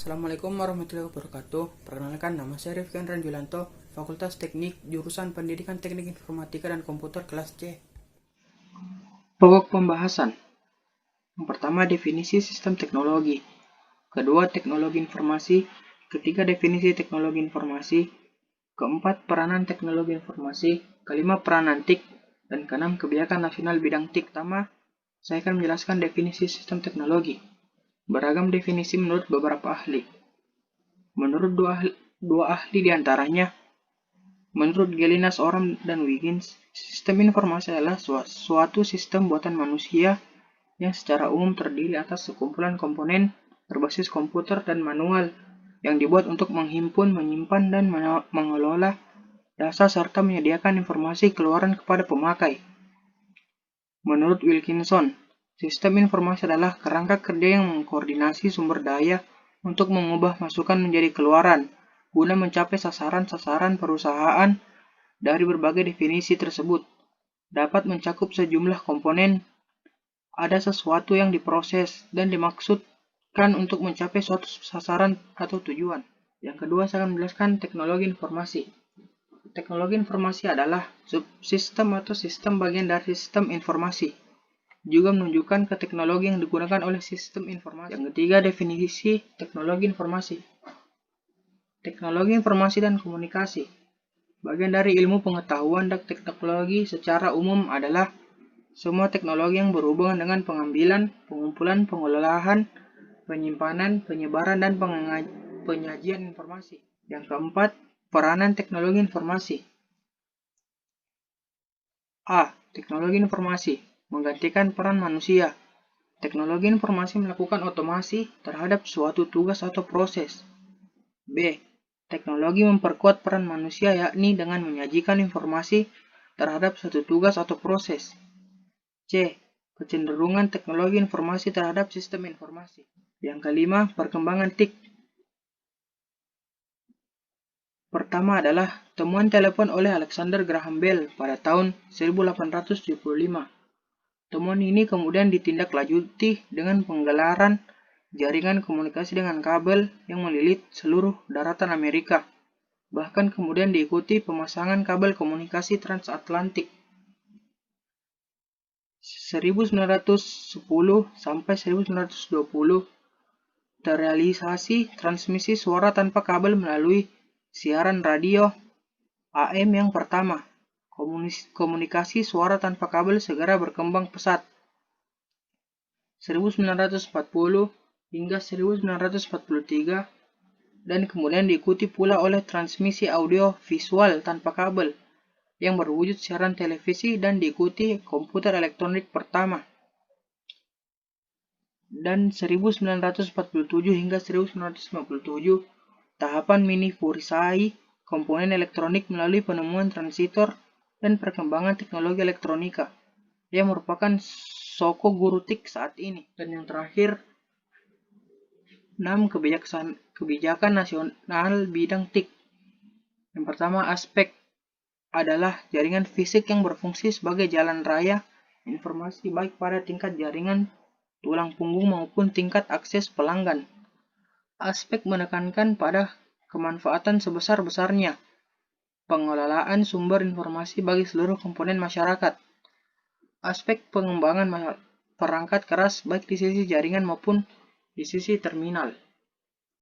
Assalamualaikum warahmatullahi wabarakatuh. Perkenalkan, nama saya Rifkan Ranjulanto, Fakultas Teknik, jurusan Pendidikan Teknik Informatika dan Komputer kelas C. Pokok pembahasan. Yang pertama, definisi sistem teknologi. Kedua, teknologi informasi. Ketiga, definisi teknologi informasi. Keempat, peranan teknologi informasi. Kelima, peranan TIK. Dan keenam, kebijakan nasional bidang TIK. Pertama, saya akan menjelaskan definisi sistem teknologi. Beragam definisi menurut beberapa ahli. Menurut dua ahli diantaranya, menurut Gelinas, Oram, dan Wiggins, sistem informasi adalah suatu sistem buatan manusia yang secara umum terdiri atas sekumpulan komponen berbasis komputer dan manual yang dibuat untuk menghimpun, menyimpan, dan mengelola data serta menyediakan informasi keluaran kepada pemakai. Menurut Wilkinson, sistem informasi adalah kerangka kerja yang mengkoordinasi sumber daya untuk mengubah masukan menjadi keluaran, guna mencapai sasaran-sasaran perusahaan. Dari berbagai definisi tersebut, dapat mencakup sejumlah komponen. Ada sesuatu yang diproses dan dimaksudkan untuk mencapai suatu sasaran atau tujuan. Yang kedua, saya akan menjelaskan teknologi informasi. Teknologi informasi adalah subsistem atau sistem bagian dari sistem informasi. Juga menunjukkan ke teknologi yang digunakan oleh sistem informasi. Yang ketiga, definisi teknologi informasi. Teknologi informasi dan komunikasi. Bagian dari ilmu pengetahuan dan teknologi secara umum adalah semua teknologi yang berhubungan dengan pengambilan, pengumpulan, pengelolaan, penyimpanan, penyebaran, dan penyajian informasi. Yang keempat, peranan teknologi informasi. A. Teknologi informasi menggantikan peran manusia. Teknologi informasi melakukan otomasi terhadap suatu tugas atau proses. B. Teknologi memperkuat peran manusia, yakni dengan menyajikan informasi terhadap suatu tugas atau proses. C. Kecenderungan teknologi informasi terhadap sistem informasi. Yang kelima, perkembangan TIK. Pertama adalah temuan telepon oleh Alexander Graham Bell pada tahun 1875. Temuan ini kemudian ditindaklanjuti dengan penggelaran jaringan komunikasi dengan kabel yang melilit seluruh daratan Amerika. Bahkan kemudian diikuti pemasangan kabel komunikasi transatlantik. 1910 sampai 1920 terrealisasi transmisi suara tanpa kabel melalui siaran radio AM yang pertama. Komunikasi suara tanpa kabel segera berkembang pesat. 1940 hingga 1943 dan kemudian diikuti pula oleh transmisi audio visual tanpa kabel yang berwujud siaran televisi dan diikuti komputer elektronik pertama. Dan 1947 hingga 1957 tahapan miniaturisasi komponen elektronik melalui penemuan transistor dan perkembangan teknologi elektronika yang merupakan soko guru TIK saat ini. Dan yang terakhir, 6. Kebijakan nasional bidang TIK. Yang pertama, aspek adalah jaringan fisik yang berfungsi sebagai jalan raya informasi baik pada tingkat jaringan tulang punggung maupun tingkat akses pelanggan. Aspek menekankan pada kemanfaatan sebesar-besarnya pengelolaan sumber informasi bagi seluruh komponen masyarakat. Aspek pengembangan perangkat keras baik di sisi jaringan maupun di sisi terminal.